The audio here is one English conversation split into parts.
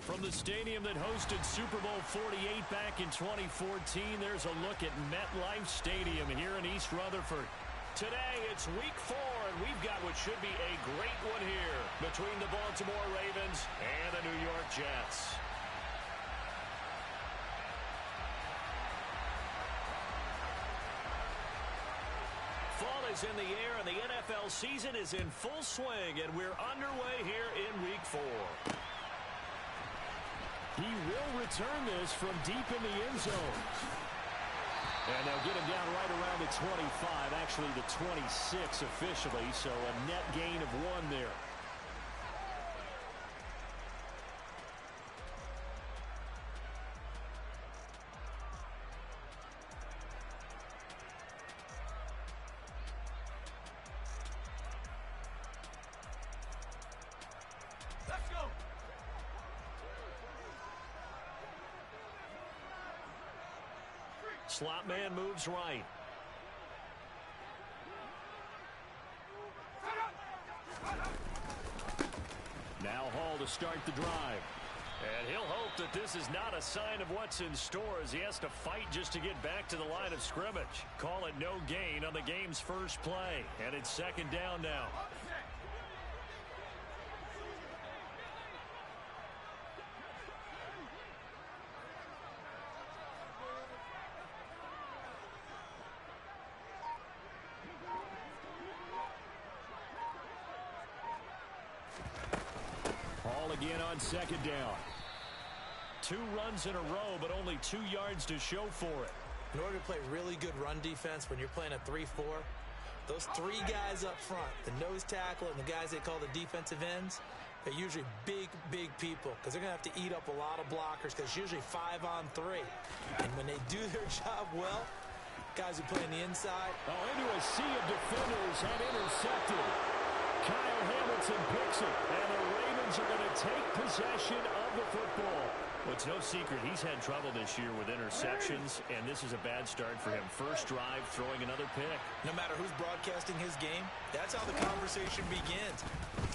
From the stadium that hosted Super Bowl 48 back in 2014, there's a look at MetLife Stadium here in East Rutherford. Today, it's Week 4, and we've got what should be a great one here between the Baltimore Ravens and the New York Jets. Fall is in the air, and the NFL season is in full swing, and we're underway here in Week 4. He will return this from deep in the end zone. And they'll get him down right around the 25, actually the 26 officially, so a net gain of 1 there. Let's go. Slot man moves right. Now Hall to start the drive. And he'll hope that this is not a sign of what's in store as he has to fight just to get back to the line of scrimmage. Call it no gain on the game's first play. And it's 2nd down now. Hall again on 2nd down. 2 runs in a row, but only 2 yards to show for it. In order to play really good run defense when you're playing a 3-4, those 3 guys up front, the nose tackle and the guys they call the defensive ends, they're usually big, big people because they're going to have to eat up a lot of blockers because it's usually 5 on 3. And when they do their job well, guys who play on the inside. Oh, into a sea of defenders and intercepted. Kyle Hamilton picks it, and the Ravens are going to take possession of the football. Well, it's no secret he's had trouble this year with interceptions, and this is a bad start for him. First drive, throwing another pick. No matter who's broadcasting his game, that's how the conversation begins.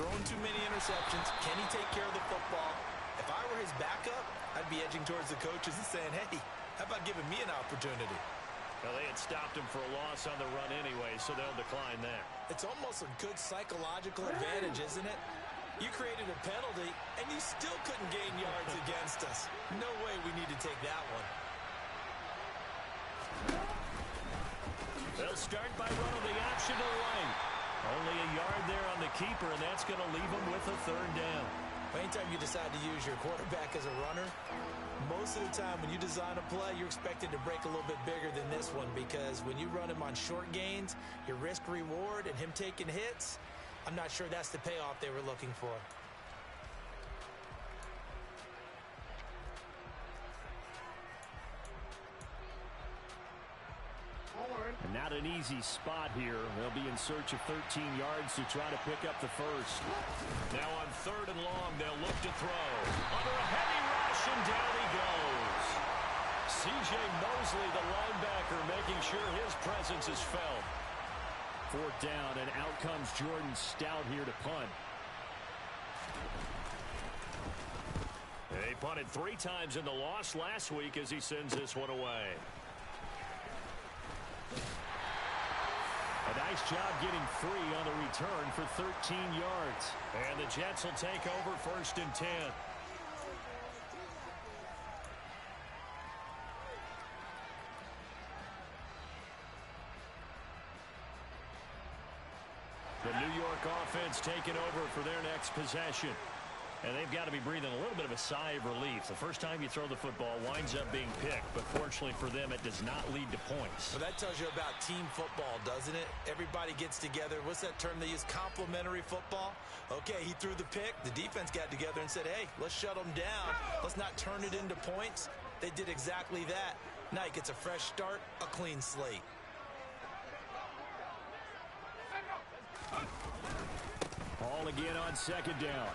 Throwing too many interceptions, can he take care of the football? If I were his backup, I'd be edging towards the coaches and saying, hey, how about giving me an opportunity? Well, they had stopped him for a loss on the run anyway, so they'll decline that. It's almost a good psychological advantage, isn't it? You created a penalty, and you still couldn't gain yards against us. No way we need to take that one. They'll start by running the option to the right. Only a yard there on the keeper, and that's going to leave them with a 3rd down. Anytime you decide to use your quarterback as a runner, most of the time when you design a play, you're expected to break a little bit bigger than this one because when you run him on short gains, your risk-reward and him taking hits, I'm not sure that's the payoff they were looking for. And not an easy spot here. They'll be in search of 13 yards to try to pick up the first. Now on 3rd and long, they'll look to throw. Under a heavy rush, and down he goes. C.J. Mosley, the linebacker, making sure his presence is felt. 4th down, and out comes Jordan Stout here to punt. They punted 3 times in the loss last week as he sends this one away. A nice job getting free on the return for 13 yards. And the Jets will take over 1st and 10. The New York offense taking over for their next possession. And they've got to be breathing a little bit of a sigh of relief. The first time you throw the football winds up being picked, but fortunately for them, it does not lead to points. Well, that tells you about team football, doesn't it? Everybody gets together. What's that term they use? Complementary football? Okay, he threw the pick. The defense got together and said, hey, let's shut them down. Let's not turn it into points. They did exactly that. Now he gets a fresh start, a clean slate. Hall again on 2nd down.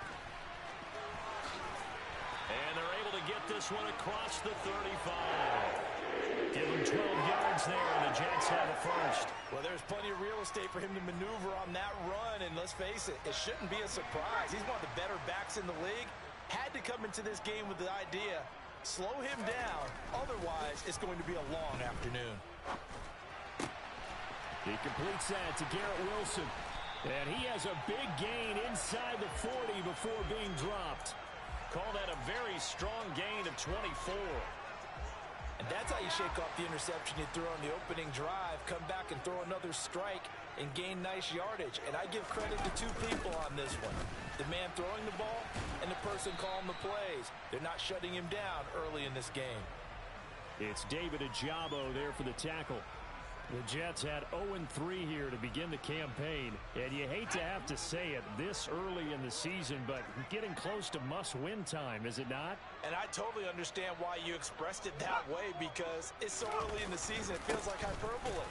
And they're able to get this one across the 35. Give him 12 yards there, and the Jets have a first. Well, there's plenty of real estate for him to maneuver on that run, and let's face it, it shouldn't be a surprise. He's one of the better backs in the league. Had to come into this game with the idea, slow him down, otherwise it's going to be a long afternoon. He completes that to Garrett Wilson, and he has a big gain inside the 40 before being dropped. Call that a very strong gain of 24. And that's how you shake off the interception you threw on the opening drive, come back and throw another strike and gain nice yardage. And I give credit to two people on this one. The man throwing the ball and the person calling the plays. They're not shutting him down early in this game. It's David Ojabo there for the tackle. The Jets had 0-3 here to begin the campaign, and you hate to have to say it this early in the season, but getting close to must-win time, is it not? And I totally understand why you expressed it that way, because it's so early in the season, it feels like hyperbole.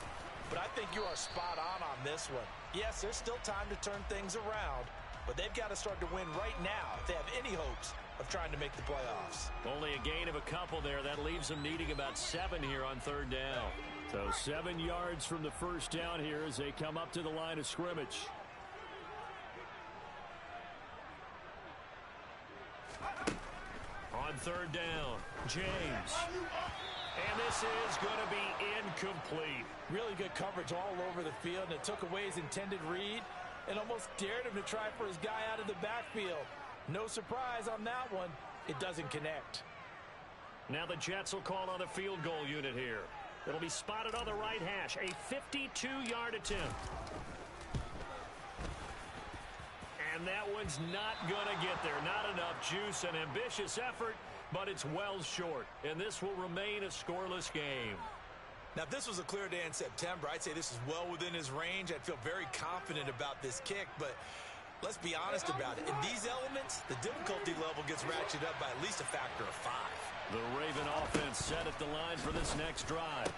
But I think you are spot on this one. Yes, there's still time to turn things around, but they've got to start to win right now if they have any hopes of trying to make the playoffs. Only a gain of a couple there. That leaves them needing about 7 here on third down. So 7 yards from the first down here as they come up to the line of scrimmage. On third down, James. And this is going to be incomplete. Really good coverage all over the field, and it took away his intended read and almost dared him to try for his guy out of the backfield. No surprise on that one. It doesn't connect. Now the Jets will call on the field goal unit here. It'll be spotted on the right hash. A 52-yard attempt. And that one's not going to get there. Not enough juice. An ambitious effort, but it's well short. And this will remain a scoreless game. Now, if this was a clear day in September, I'd say this is well within his range. I'd feel very confident about this kick, but let's be honest about it. In these elements, the difficulty level gets ratcheted up by at least a factor of 5. The Raven offense set at the line for this next drive.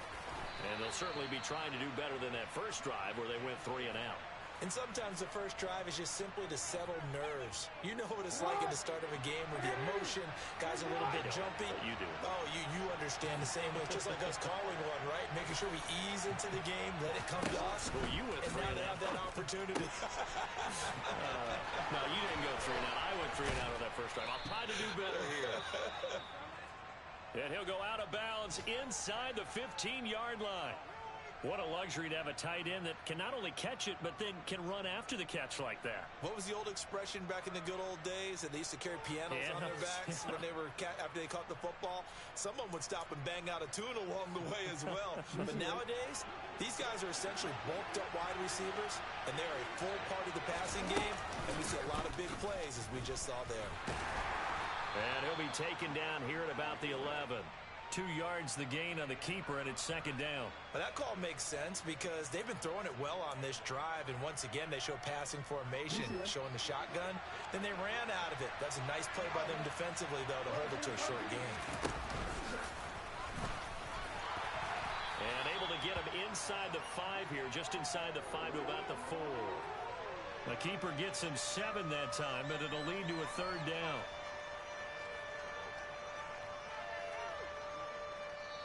And they'll certainly be trying to do better than that first drive where they went 3 and out. And sometimes the first drive is just simply to settle nerves. You know what it's like at the start of a game with the emotion. Guys are a little bit jumpy. You do. Oh, you understand the same way. It's just like us calling one, right? Making sure we ease into the game, let it come to us. Well, you went and 3 now and they out. have that opportunity. No, you didn't go 3 and out. I went 3 and out on that first drive. I'll try to do better here. And he'll go out of bounds inside the 15-yard line. What a luxury to have a tight end that can not only catch it, but then can run after the catch like that. What was the old expression back in the good old days that they used to carry pianos on their backs when they were after they caught the football? Someone would stop and bang out a tune along the way as well. But nowadays, these guys are essentially bulked up wide receivers, and they are a full part of the passing game, and we see a lot of big plays as we just saw there. And he'll be taken down here at about the 11. 2 yards the gain on the keeper, and it's second down. But that call makes sense because they've been throwing it well on this drive, and once again they show passing formation, showing the shotgun. Then they ran out of it. That's a nice play by them defensively, though, to hold it to a short gain. And able to get him inside the 5 here, just inside the 5 to about the 4. The keeper gets him 7 that time, but it'll lead to a third down.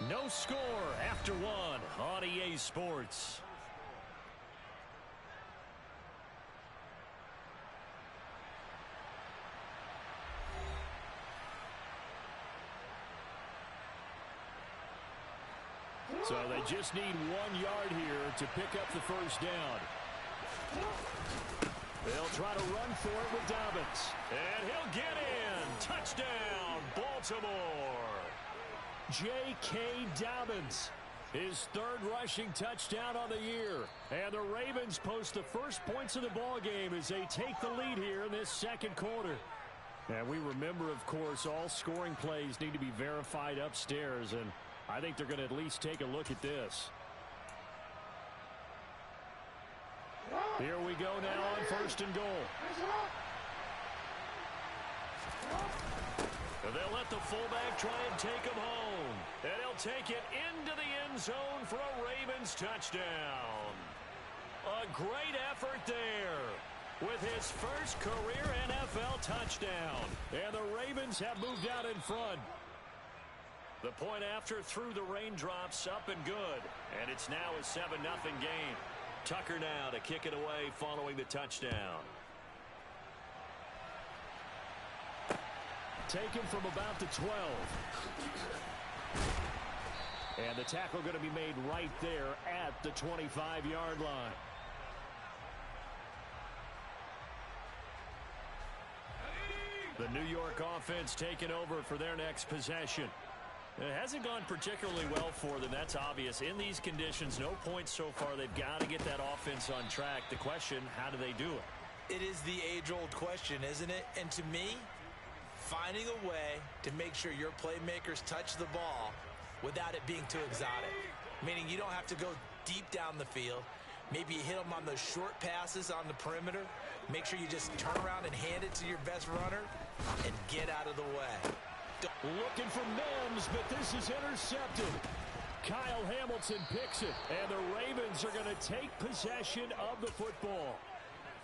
No score after 1 on EA Sports. So they just need 1 yard here to pick up the first down. They'll try to run for it with Dobbins. And he'll get in. Touchdown, Baltimore. J.K. Dobbins, his 3rd rushing touchdown on the year. And the Ravens post the first points of the ball game as they take the lead here in this second quarter. And we remember, of course, all scoring plays need to be verified upstairs, and I think they're going to at least take a look at this. Here we go now on 1st and goal. They'll let the fullback try and take him home. And he'll take it into the end zone for a Ravens touchdown. A great effort there with his first career NFL touchdown. And the Ravens have moved out in front. The point after through the raindrops, up and good. And it's now a 7-0 game. Tucker now to kick it away following the touchdown. Taken from about the 12. And the tackle going to be made right there at the 25-yard line. The New York offense taking over for their next possession. It hasn't gone particularly well for them. That's obvious. In these conditions, no points so far. They've got to get that offense on track. The question, how do they do it? It is the age-old question, isn't it? And to me, finding a way to make sure your playmakers touch the ball without it being too exotic. Meaning you don't have to go deep down the field. Maybe you hit them on those short passes on the perimeter. Make sure you just turn around and hand it to your best runner and get out of the way. Looking for Mims, but this is intercepted. Kyle Hamilton picks it, and the Ravens are going to take possession of the football.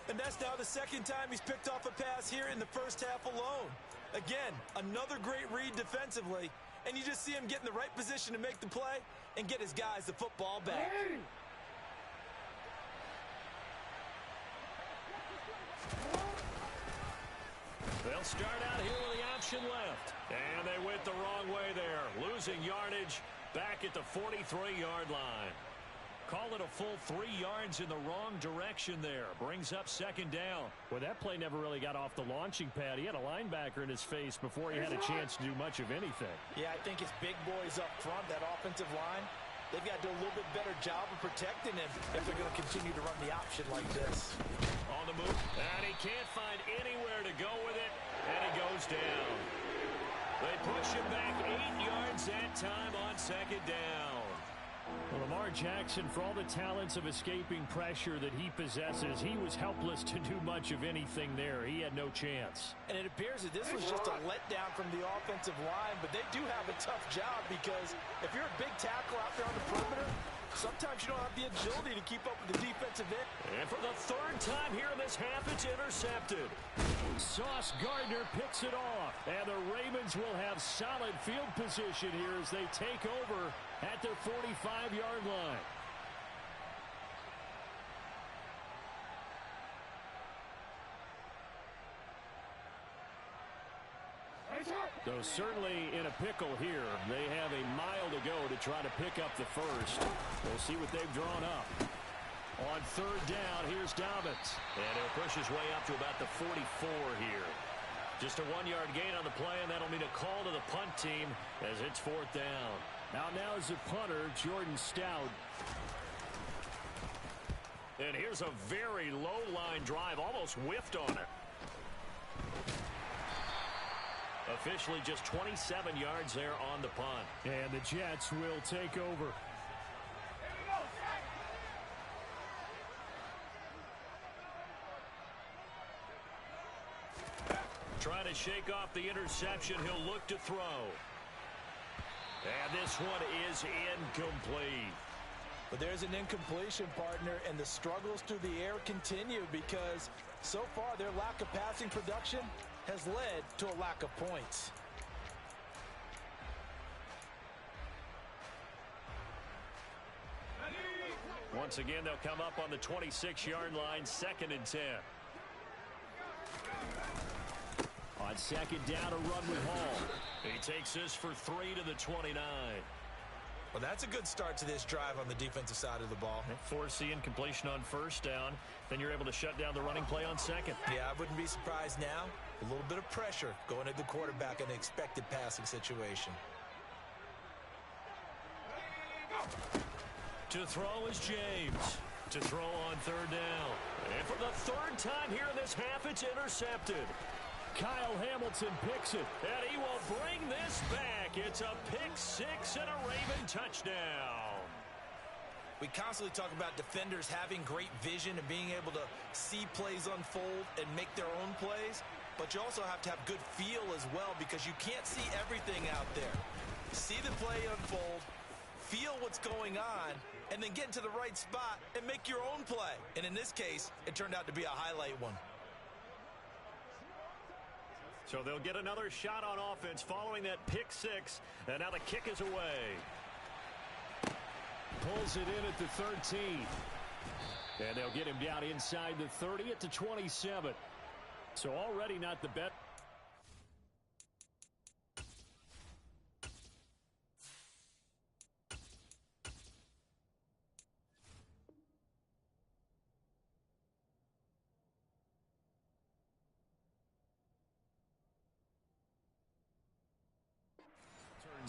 And that's now the second time he's picked off a pass here in the first half alone. Again, another great read defensively, and you just see him get in the right position to make the play and get his guys the football back. They'll start out here with the option left. And they went the wrong way there. Losing yardage back at the 43-yard line. Call it a full 3 yards in the wrong direction there. Brings up second down. Well, that play never really got off the launching pad. He had a linebacker in his face before he had a chance to do much of anything. Yeah, I think it's big boys up front, that offensive line. They've got to do a little bit better job of protecting him if they're going to continue to run the option like this. On the move, and he can't find anywhere to go with it, and he goes down. They push him back 8 yards that time on second down. Well, Lamar Jackson, for all the talents of escaping pressure that he possesses, he was helpless to do much of anything there. He had no chance. And it appears that this was just a letdown from the offensive line, but they do have a tough job because if you're a big tackle out there on the perimeter, sometimes you don't have the agility to keep up with the defensive end. And for the third time here in this half, it's intercepted. Sauce Gardner picks it off. And the Ravens will have solid field position here as they take over at their 45-yard line. Though certainly in a pickle here. They have a mile to go to try to pick up the first. We'll see what they've drawn up. On third down, here's Dobbins. And he'll push his way up to about the 44 here. Just a 1-yard gain on the play, and that'll mean a call to the punt team as it's fourth down. Now is the punter, Jordan Stout. And here's a very low-line drive, almost whiffed on it. Officially just 27 yards there on the punt. And the Jets will take over. Trying to shake off the interception. He'll look to throw. And this one is incomplete. But there's an incompletion, partner, and the struggles through the air continue because so far their lack of passing production has led to a lack of points. Once again, they'll come up on the 26-yard line, 2nd and 10. On second down, a run with Hall. He takes this for 3 to the 29. Well, that's a good start to this drive on the defensive side of the ball. Forcing completion on first down. Then you're able to shut down the running play on second. Yeah, I wouldn't be surprised now. A little bit of pressure going at the quarterback in an expected passing situation. To throw is James. To throw on third down. And for the third time here in this half, it's intercepted. Kyle Hamilton picks it, and he will bring this back. It's a pick-6 and a Raven touchdown. We constantly talk about defenders having great vision and being able to see plays unfold and make their own plays, but you also have to have good feel as well because you can't see everything out there. See the play unfold, feel what's going on, and then get into the right spot and make your own play. And in this case, it turned out to be a highlight one. So they'll get another shot on offense following that pick six. And now the kick is away. Pulls it in at the 13. And they'll get him down inside the 30 at the 27. So already not the best.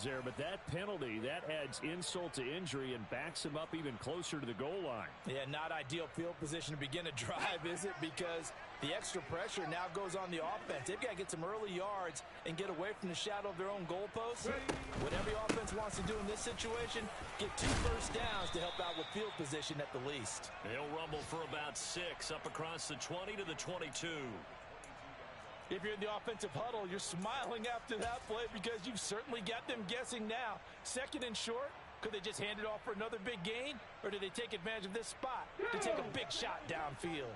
There, but that penalty, that adds insult to injury and backs him up even closer to the goal line. Yeah, not ideal field position to begin a drive, is it? Because the extra pressure now goes on the offense. They've got to get some early yards and get away from the shadow of their own goalposts. What every offense wants to do in this situation, get 2 first downs to help out with field position at the least. He'll rumble for about 6 up across the 20 to the 22. If you're in the offensive huddle, you're smiling after that play because you've certainly got them guessing now. 2nd and short, could they just hand it off for another big gain? Or did they take advantage of this spot to take a big shot downfield?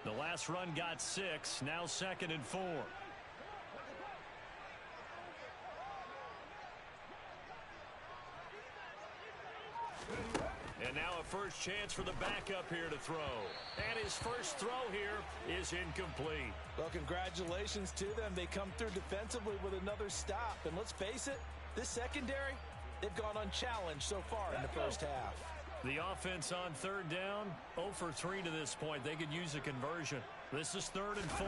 The last run got 6, now 2nd and 4. And now a first chance for the backup here to throw. And his first throw here is incomplete. Well, congratulations to them. They come through defensively with another stop. And let's face it, this secondary, they've gone unchallenged so far in the first half. The offense on 3rd down, 0 for 3 to this point. They could use a conversion. This is 3rd and 4.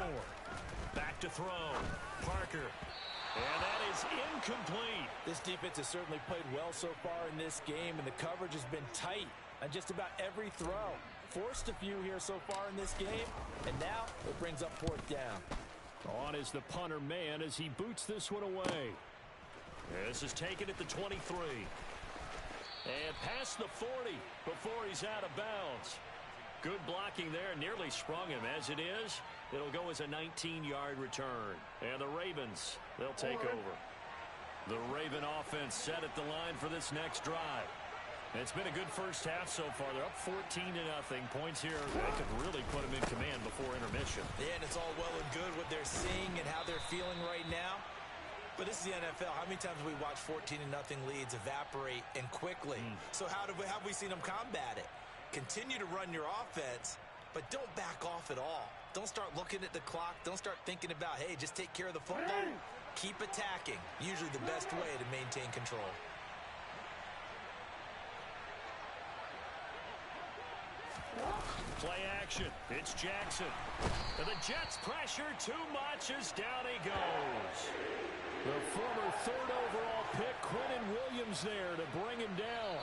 Back to throw. Parker. And that is incomplete. This defense has certainly played well so far in this game, and the coverage has been tight on just about every throw. Forced a few here so far in this game, and now it brings up 4th down. On is the punter man as he boots this one away. This is taken at the 23. And past the 40 before he's out of bounds. Good blocking there, nearly sprung him. As it is, it'll go as a 19-yard return. And the Ravens, they'll take over. The Raven offense set at the line for this next drive. It's been a good first half so far. They're up 14-0. Points here that could really put them in command before intermission. Yeah, and it's all well and good what they're seeing and how they're feeling right now. But this is the NFL. How many times have we watched 14-0 leads evaporate and quickly? So how have we seen them combat it? Continue to run your offense, but don't back off at all. Don't start looking at the clock. Don't start thinking about, hey, just take care of the football. Keep attacking. Usually the best way to maintain control. Play action. It's Jackson. And the Jets pressure too much as down he goes. The former 3rd overall pick, Quinnen Williams, there to bring him down.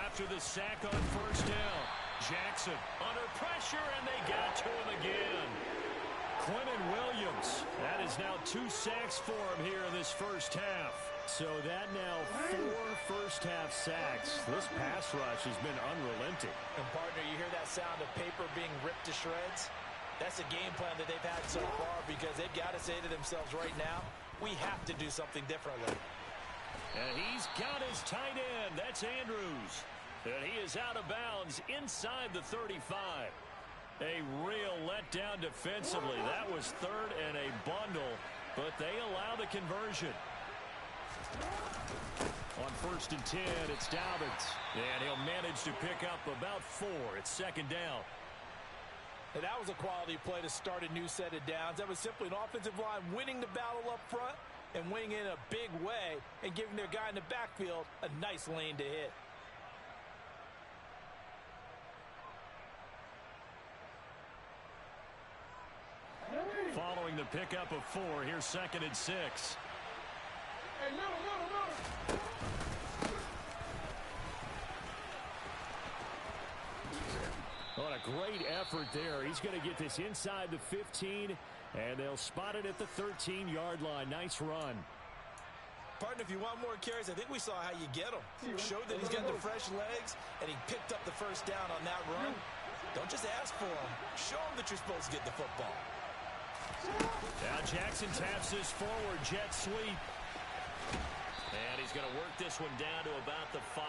After the sack on 1st down, Jackson under pressure, and they got to him again. Quinnen Williams, that is now 2 sacks for him here in this first half. So that now 4 first-half sacks. This pass rush has been unrelenting. And, partner, you hear that sound of paper being ripped to shreds? That's a game plan that they've had so far because they've got to say to themselves right now, we have to do something differently. And he's got his tight end. That's Andrews. And he is out of bounds inside the 35. A real letdown defensively. That was 3rd and a bundle, but they allow the conversion. On 1st and 10, it's Dobbins. And he'll manage to pick up about 4. It's 2nd down. And that was a quality play to start a new set of downs. That was simply an offensive line winning the battle up front and winning in a big way and giving their guy in the backfield a nice lane to hit. Following the pickup of 4, here's 2nd and 6. Hey, no. What a great effort there. He's going to get this inside the 15, and they'll spot it at the 13-yard line. Nice run. Partner, if you want more carries, I think we saw how you get them. Showed that he's got the fresh legs, and he picked up the first down on that run. Don't just ask for them. Show them that you're supposed to get the football. Now Jackson taps this forward jet sweep. And he's going to work this one down to about the 5.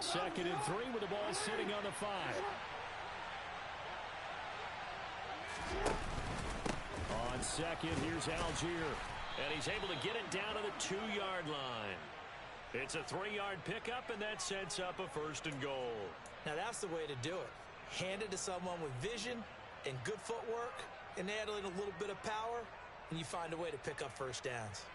Second and 3 with the ball sitting on the 5. On second, here's Algier. And he's able to get it down to the 2-yard line. It's a 3-yard pickup, and that sets up a 1st and goal. Now that's the way to do it. Hand it to someone with vision and good footwork, and add in a little bit of power, and you find a way to pick up first downs.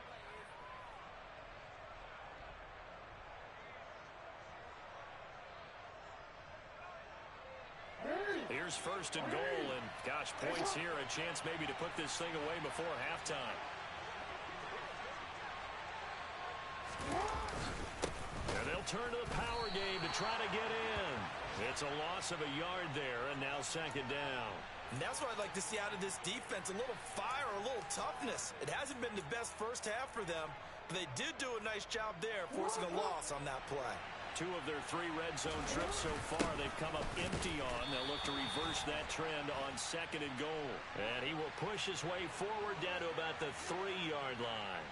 Here's 1st and goal, and gosh, points here, a chance maybe to put this thing away before halftime. And they'll turn to the power game to try to get in. It's a loss of a yard there, and now 2nd down. And that's what I'd like to see out of this defense, a little fire, a little toughness. It hasn't been the best first half for them, but they did do a nice job there, forcing a loss on that play. 2 of their 3 red zone trips so far they've come up empty on. They'll look to reverse that trend on 2nd and goal. And he will push his way forward down to about the 3-yard line.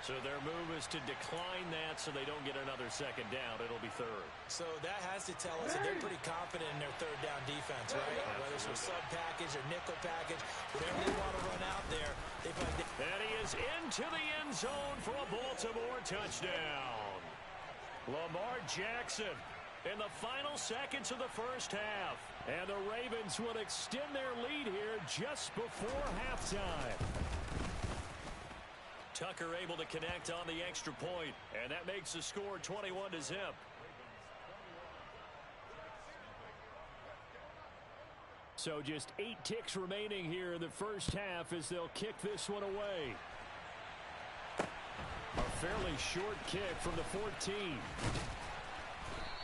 So their move is to decline that so they don't get another 2nd down. It'll be 3rd. So that has to tell us that they're pretty confident in their 3rd down defense, right? Whether it's a sub package or nickel package, whatever they want to run out there, they find it. And he is into the end zone for a Baltimore touchdown. Lamar Jackson in the final seconds of the first half. And the Ravens will extend their lead here just before halftime. Tucker able to connect on the extra point, and that makes the score 21-0. So just 8 ticks remaining here in the first half as they'll kick this one away. A fairly short kick from the 14.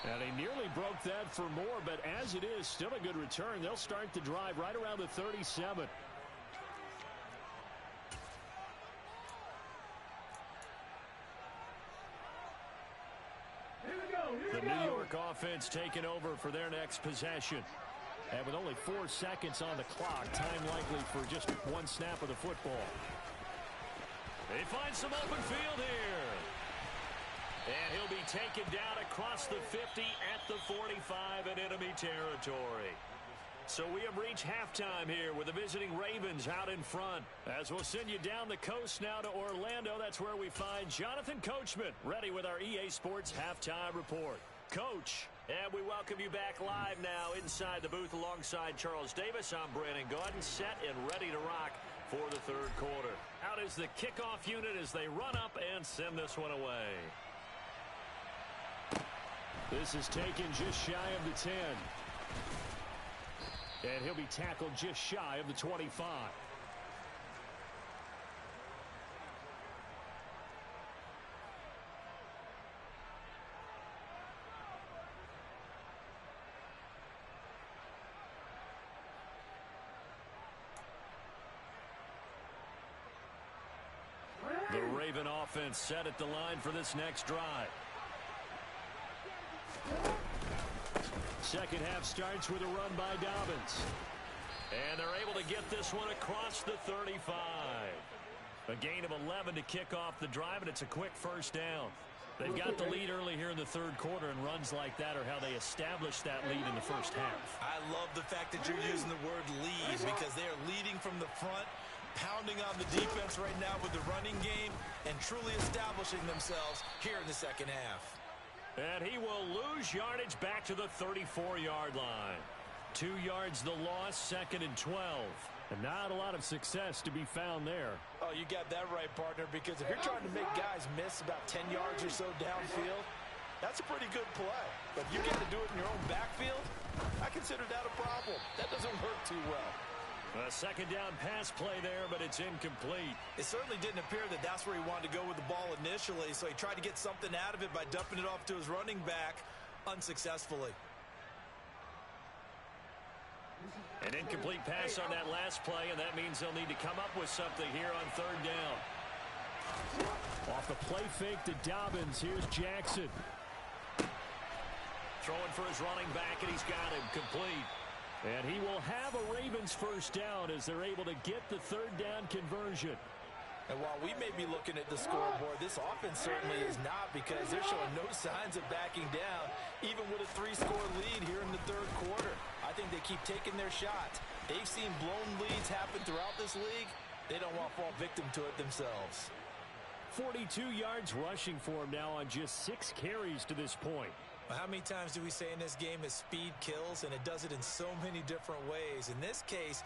And he nearly broke that for more, but as it is, still a good return. They'll start the drive right around the 37. The New York offense taking over for their next possession. And with only 4 seconds on the clock, time likely for just 1 snap of the football. They find some open field here. And he'll be taken down across the 50 at the 45 in enemy territory. So we have reached halftime here with the visiting Ravens out in front. As we'll send you down the coast now to Orlando, that's where we find Jonathan Coachman ready with our EA Sports Halftime Report. Coach, and we welcome you back live now inside the booth alongside Charles Davis. I'm Brandon Gaudin, set and ready to rock for the 3rd quarter. Out is the kickoff unit as they run up and send this one away. This is taken just shy of the 10. And he'll be tackled just shy of the 25. The Raven offense set at the line for this next drive. Second half starts with a run by Dobbins. And they're able to get this one across the 35. A gain of 11 to kick off the drive, and it's a quick first down. They've got the lead early here in the 3rd quarter, and runs like that are how they establish that lead in the first half. I love the fact that you're using the word lead because they are leading from the front, pounding on the defense right now with the running game, and truly establishing themselves here in the 2nd half. And he will lose yardage back to the 34-yard line. 2 yards the loss, 2nd and 12. And not a lot of success to be found there. Oh, you got that right, partner, because if you're trying to make guys miss about 10 yards or so downfield, that's a pretty good play. But you got to do it in your own backfield, I consider that a problem. That doesn't work too well. A 2nd down pass play there, but it's incomplete. It certainly didn't appear that that's where he wanted to go with the ball initially, so he tried to get something out of it by dumping it off to his running back unsuccessfully. An incomplete pass on that last play, and that means they'll need to come up with something here on 3rd down. Off the play fake to Dobbins, here's Jackson. Throwing for his running back, and he's got him complete. And he will have a Ravens first down as they're able to get the third down conversion. And while we may be looking at the scoreboard, this offense certainly is not, because they're showing no signs of backing down, even with a 3-score lead here in the third quarter. I think they keep taking their shots. They've seen blown leads happen throughout this league. They don't want to fall victim to it themselves. 42 yards rushing for him now on just 6 carries to this point. Well, how many times do we say in this game is speed kills, and it does it in so many different ways. In this case,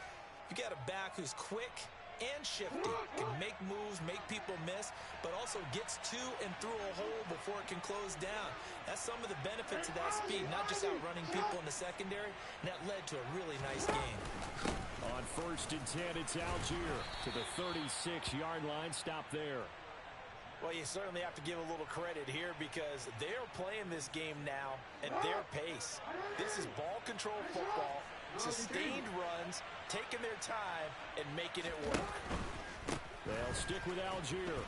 you got a back who's quick and shifty, can make moves, make people miss, but also gets to and through a hole before it can close down. That's some of the benefits of that speed, not just outrunning people in the secondary, and that led to a really nice game. On 1st and 10, it's Algier to the 36-yard line. Stop there. Well, you certainly have to give a little credit here, because they're playing this game now at their pace. This is ball control football, sustained runs, taking their time, and making it work. They'll stick with Algier.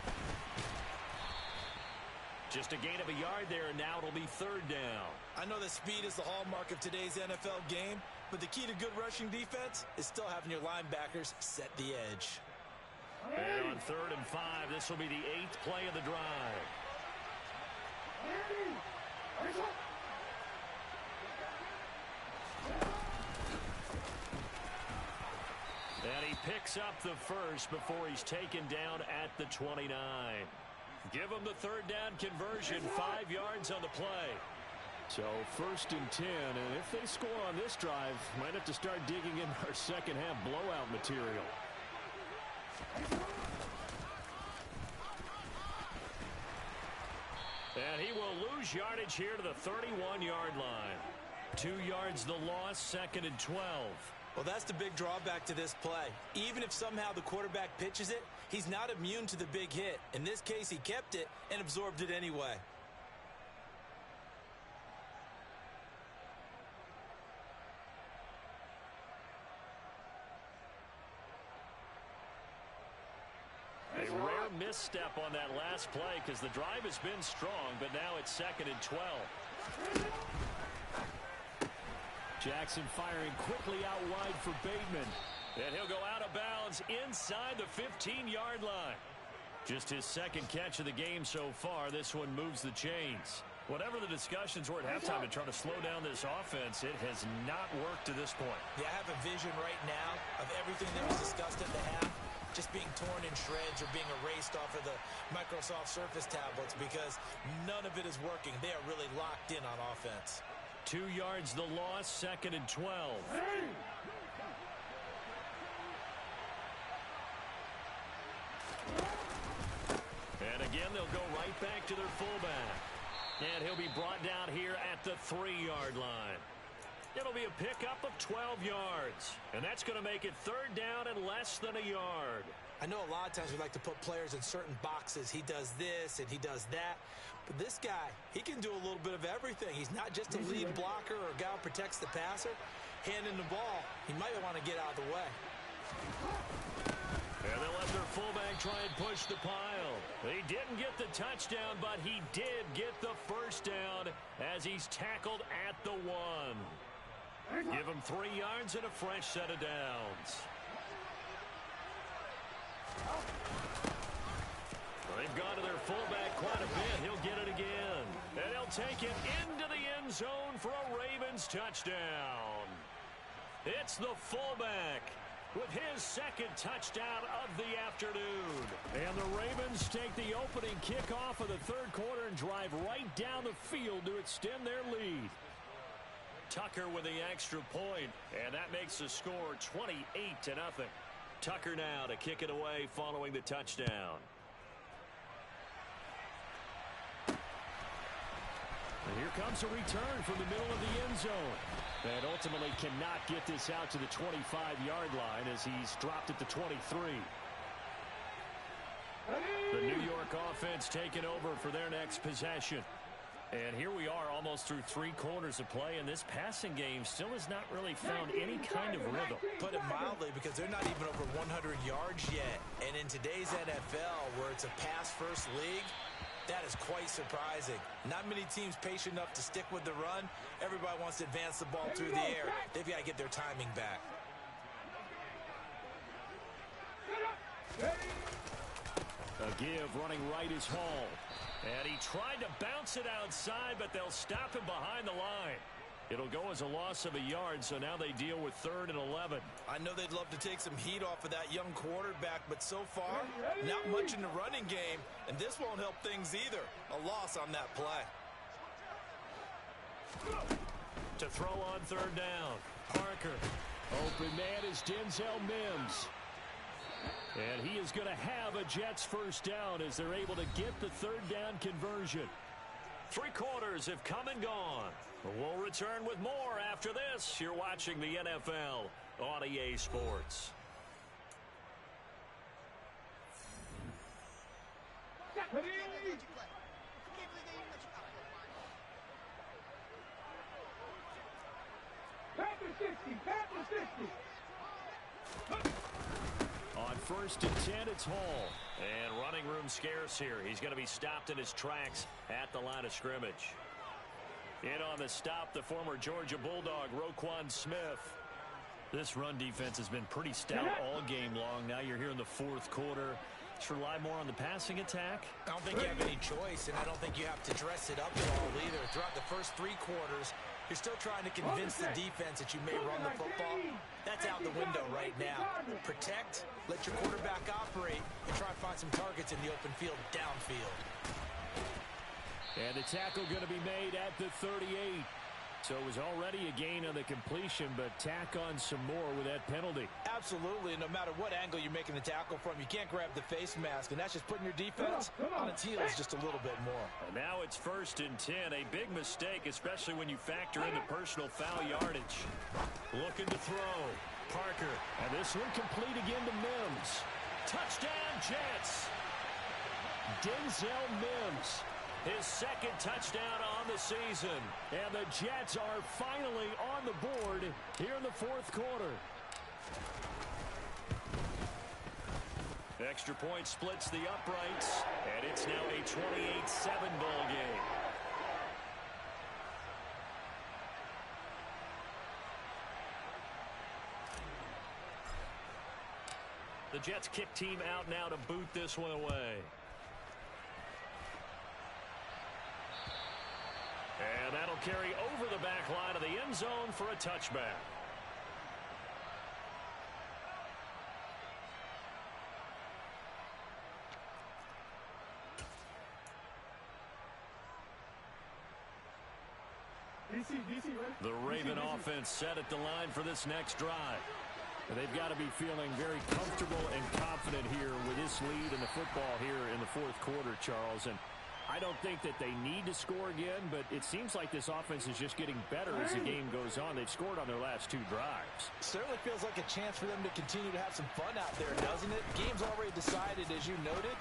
Just a gain of a yard there, and now it'll be 3rd down. I know that speed is the hallmark of today's NFL game, but the key to good rushing defense is still having your linebackers set the edge. And on 3rd and 5, this will be the 8th play of the drive. And he picks up the first before he's taken down at the 29. Give him the 3rd down conversion, 5 yards on the play. So 1st and 10, and if they score on this drive, might have to start digging in our second half blowout material. And he will lose yardage here to the 31-yard line. 2 yards the loss, 2nd and 12. Well, that's the big drawback to this play. Even if somehow the quarterback pitches it, he's not immune to the big hit. In this case, he kept it and absorbed it anyway. A rare misstep on that last play, because the drive has been strong, but now it's 2nd and 12. Jackson firing quickly out wide for Bateman. And he'll go out of bounds inside the 15-yard line. Just his 2nd catch of the game so far. This one moves the chains. Whatever the discussions were at halftime to try to slow down this offense, it has not worked to this point. Yeah, I have a vision right now of everything that was discussed at the half just being torn in shreds or being erased off of the Microsoft Surface tablets, because none of it is working. They are really locked in on offense. 2 yards the loss, 2nd and 12. And again, they'll go right back to their fullback. And he'll be brought down here at the 3-yard line. It'll be a pickup of 12 yards. And that's going to make it 3rd down and less than a yard. I know a lot of times we like to put players in certain boxes. He does this and he does that. But this guy, he can do a little bit of everything. He's not just a lead blocker or a guy who protects the passer. Handing the ball, he might want to get out of the way. And they'll let their fullback try and push the pile. He didn't get the touchdown, but he did get the first down as he's tackled at the 1. Give him 3 yards and a fresh set of downs. They've gone to their fullback quite a bit. He'll get it again. And he'll take it into the end zone for a Ravens touchdown. It's the fullback with his 2nd touchdown of the afternoon. And the Ravens take the opening kickoff of the 3rd quarter and drive right down the field to extend their lead. Tucker with the extra point, and that makes the score 28-0. Tucker now to kick it away following the touchdown. And here comes a return from the middle of the end zone. And ultimately cannot get this out to the 25-yard line as he's dropped it to 23. The New York offense taking over for their next possession. And here we are almost through 3 quarters of play, and this passing game still has not really found any kind of rhythm. Put it mildly, because they're not even over 100 yards yet. And in today's NFL, where it's a pass-first league, That is quite surprising. Not many teams patient enough to stick with the run. Everybody wants to advance the ball through the air. They've got to get their timing back. A give running right is Hall. And he tried to bounce it outside, but they'll stop him behind the line. It'll go as a loss of a yard, so now they deal with 3rd and 11. I know they'd love to take some heat off of that young quarterback, but so far, not much in the running game, and this won't help things either. A loss on that play. To throw on 3rd down, Parker. Open man is Denzel Mims. And he is going to have a Jets first down as they're able to get the 3rd down conversion. 3 quarters have come and gone. We'll return with more after this. You're watching the NFL on EA Sports. On 1st and 10, it's Hall. And running room scarce here. He's going to be stopped in his tracks at the line of scrimmage. In on the stop, the former Georgia Bulldog, Roquan Smith. This run defense has been pretty stout all game long. Now you're here in the 4th quarter. Let's rely more on the passing attack. I don't think you have any choice, and I don't think you have to dress it up at all either. Throughout the first 3 quarters, you're still trying to convince the defense that you may run the football. That's out the window right now. Protect, let your quarterback operate, and try to find some targets in the open field downfield. And the tackle going to be made at the 38. So it was already a gain on the completion, but tack on some more with that penalty. Absolutely. No matter what angle you're making the tackle from, you can't grab the face mask, and that's just putting your defense on its heels just a little bit more. And now it's 1st and 10. A big mistake, especially when you factor in the personal foul yardage. Looking to throw. Parker. And this one complete again to Mims. Touchdown, Jets. Denzel Mims. His 2nd touchdown on the season. And the Jets are finally on the board here in the 4th quarter. Extra point splits the uprights. And it's now a 28-7 ball game. The Jets kick team out now to boot this one away. And that'll carry over the back line of the end zone for a touchback. The Raven offense set at the line for this next drive. They've got to be feeling very comfortable and confident here with this lead in the football here in the 4th quarter, Charles. And I don't think that they need to score again, but it seems like this offense is just getting better as the game goes on. They've scored on their last 2 drives. Certainly feels like a chance for them to continue to have some fun out there, doesn't it? Game's already decided, as you noted,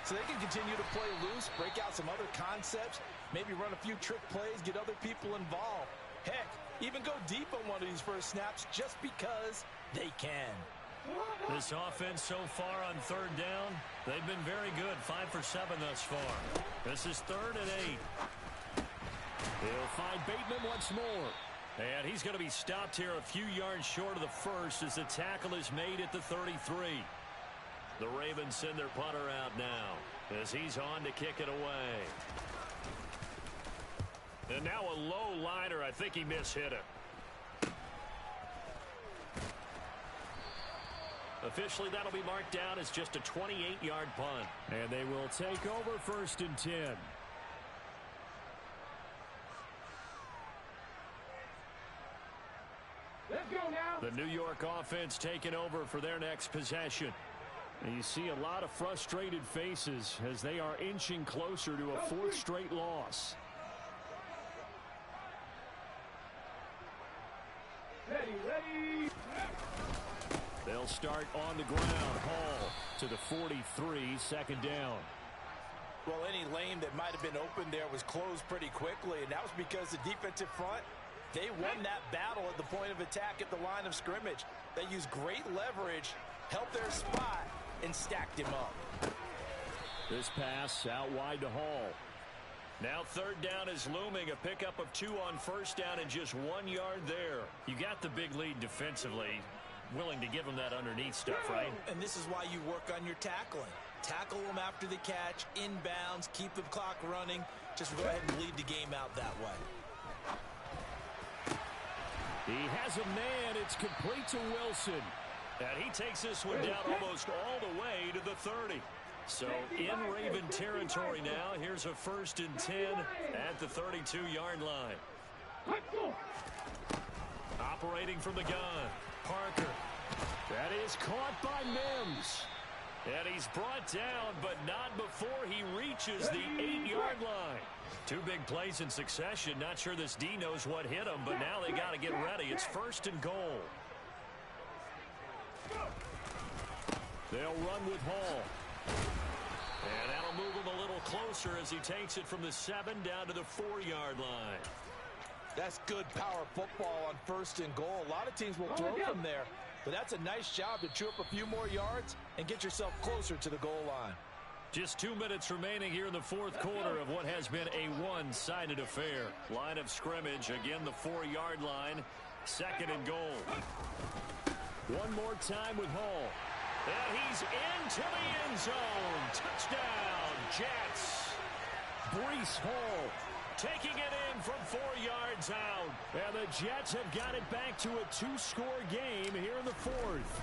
so they can continue to play loose, break out some other concepts, maybe run a few trick plays, get other people involved. Heck, even go deep on one of these first snaps just because they can. This offense so far on 3rd down, they've been very good. 5 for 7 thus far. This is 3rd and 8. He'll find Bateman once more. And he's going to be stopped here a few yards short of the first as the tackle is made at the 33. The Ravens send their punter out now as he's on to kick it away. And now a low liner. I think he mishit it. Officially, that'll be marked down as just a 28-yard punt. And they will take over 1st and 10. Let's go now. The New York offense taking over for their next possession. And you see a lot of frustrated faces as they are inching closer to a 4th straight loss. Ready. They'll start on the ground. Hall to the 43, 2nd down. Well, any lane that might have been open there was closed pretty quickly, and that was because the defensive front, they won that battle at the point of attack at the line of scrimmage. They used great leverage, helped their spot, and stacked him up. This pass out wide to Hall. Now third down is looming. A pickup of 2 on first down and just 1 yard there. You got the big lead defensively. Willing to give them that underneath stuff, right? And this is why you work on your tackling. Tackle them after the catch, inbounds, keep the clock running. Just go ahead and lead the game out that way. He has a man. It's complete to Wilson. And he takes this one down almost all the way to the 30. So in Raven territory now. Here's a 1st and 10 at the 32-yard line. Operating from the gun, Parker. That is caught by Mims. And he's brought down, but not before he reaches the 8-yard line. 2 big plays in succession. Not sure this D knows what hit him, but now they got to get ready. It's 1st and goal. They'll run with Hall. And that'll move him a little closer as he takes it from the 7 down to the 4-yard line. That's good power football on 1st and goal. A lot of teams will throw from there, but that's a nice job to chew up a few more yards and get yourself closer to the goal line. Just 2 minutes remaining here in the 4th quarter of what has been a one-sided affair. Line of scrimmage, again the 4-yard line, 2nd and goal. One more time with Hall. And he's into the end zone. Touchdown, Jets. Breece Hall taking it in from 4 yards out. And the Jets have got it back to a 2-score game here in the 4th.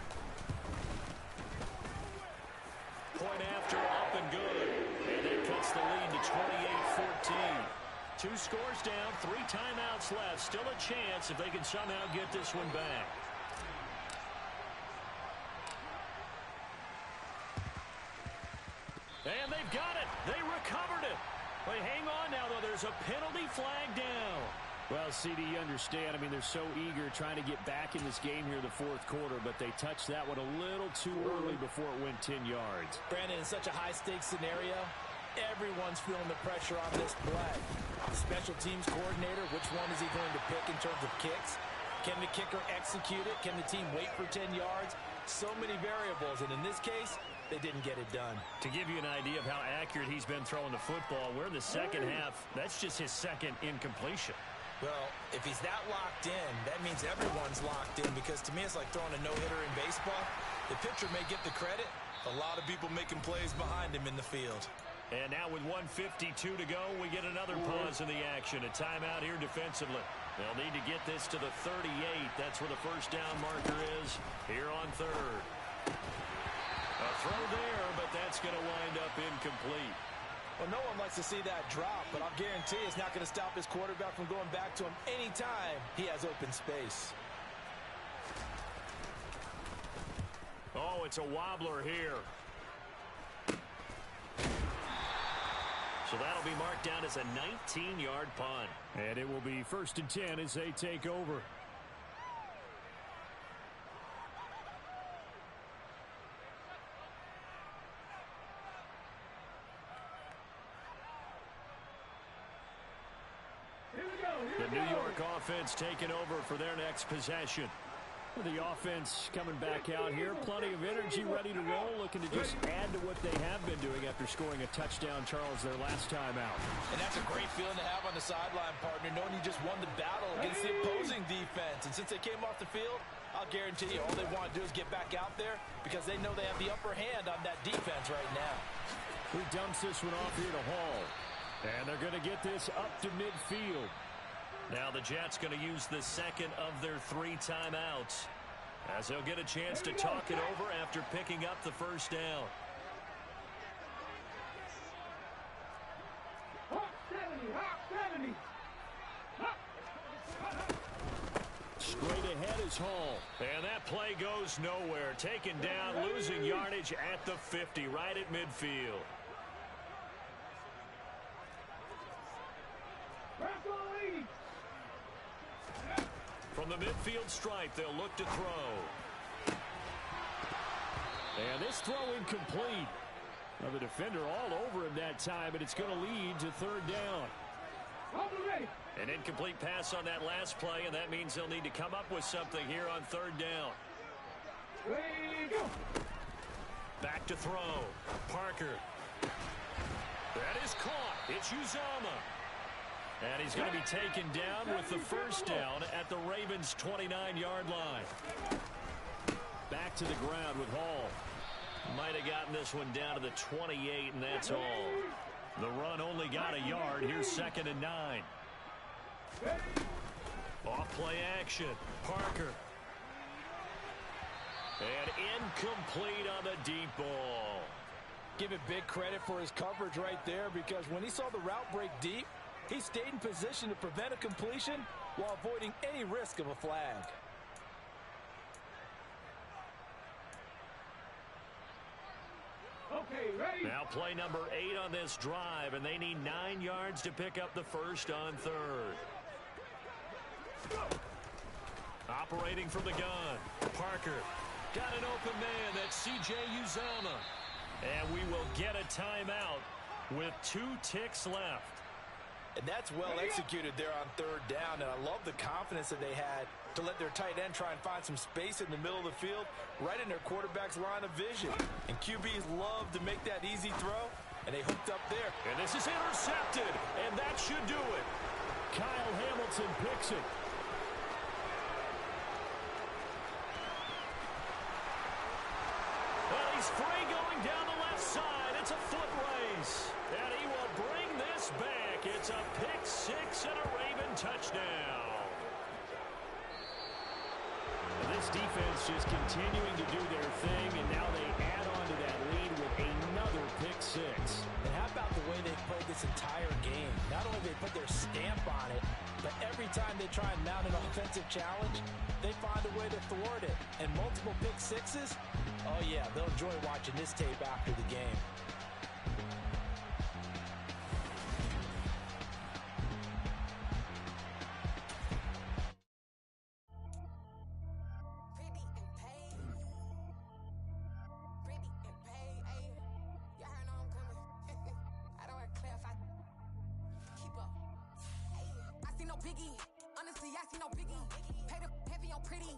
Point after, up and good. And it cuts the lead to 28-14. 2 scores down, 3 timeouts left. Still a chance if they can somehow get this one back. And they've got it. They recovered it. Wait, hang on now, though. There's a penalty flag down. Well, CD, you understand. I mean, they're so eager trying to get back in this game here in the 4th quarter, but they touched that one a little too early before it went 10 yards. Brandon, in such a high-stakes scenario, everyone's feeling the pressure on this play. The special teams coordinator, which one is he going to pick in terms of kicks? Can the kicker execute it? Can the team wait for 10 yards? So many variables, and in this case, they didn't get it done. To give you an idea of how accurate he's been throwing the football, we're in the second half. That's just his 2nd incompletion. Well, if he's that locked in, that means everyone's locked in, because to me it's like throwing a no-hitter in baseball. The pitcher may get the credit. A lot of people making plays behind him in the field. And now with 1:52 to go, we get another pause in the action. A timeout here defensively. They'll need to get this to the 38. That's where the 1st down marker is here on 3rd. A throw there, but that's going to wind up incomplete. Well, no one likes to see that drop, but I'll guarantee it's not going to stop his quarterback from going back to him anytime he has open space. Oh, it's a wobbler here. So that'll be marked down as a 19-yard punt. And it will be 1st and 10 as they take over. The New York offense taking over for their next possession. The offense coming back out here. Plenty of energy, ready to roll, looking to just add to what they have been doing after scoring a touchdown, Charles, their last time out. And that's a great feeling to have on the sideline, partner, knowing you just won the battle against the opposing defense. And since they came off the field, I'll guarantee you all they want to do is get back out there, because they know they have the upper hand on that defense right now. He dumps this one off here to Hall. And they're going to get this up to midfield. Now the Jets going to use the 2nd of their 3 timeouts, as they'll get a chance to talk it over after picking up the 1st down. Straight ahead is Hall. And that play goes nowhere. Taken down, losing yardage at the 50, right at midfield. From the midfield stripe, they'll look to throw. And this throw incomplete. Now the defender all over him that time, but it's going to lead to 3rd down. An incomplete pass on that last play, and that means they'll need to come up with something here on 3rd down. Back to throw. Parker. That is caught. It's Uzomah. And he's going to be taken down with the first down at the Ravens' 29-yard line. Back to the ground with Hall. Might have gotten this one down to the 28, and that's all. The run only got a yard. Here's 2nd and 9. Off play action. Parker. And incomplete on the deep ball. Give it big credit for his coverage right there, because when he saw the route break deep, he stayed in position to prevent a completion while avoiding any risk of a flag. Okay, ready? Now play number 8 on this drive, and they need 9 yards to pick up the first on 3rd. Operating from the gun. Parker got an open man. That's C.J. Uzomah. And we will get a timeout with 2 ticks left. And that's well executed there on 3rd down, and I love the confidence that they had to let their tight end try and find some space in the middle of the field, right in their quarterback's line of vision. And QBs love to make that easy throw, and they hooked up there. And this is intercepted, and that should do it. Kyle Hamilton picks it. Well, he's free going down the left side. It's a foot race. And he will bring this back. It's a pick 6 and a Raven touchdown. And this defense just continuing to do their thing, and now they add on to that lead with another pick 6. And how about the way they've played this entire game? Not only they put their stamp on it, but every time they try and mount an offensive challenge, they find a way to thwart it. And multiple pick 6s, oh yeah, they'll enjoy watching this tape after the game. Biggie, honestly, I see no biggie. Paid up heavy on pretty.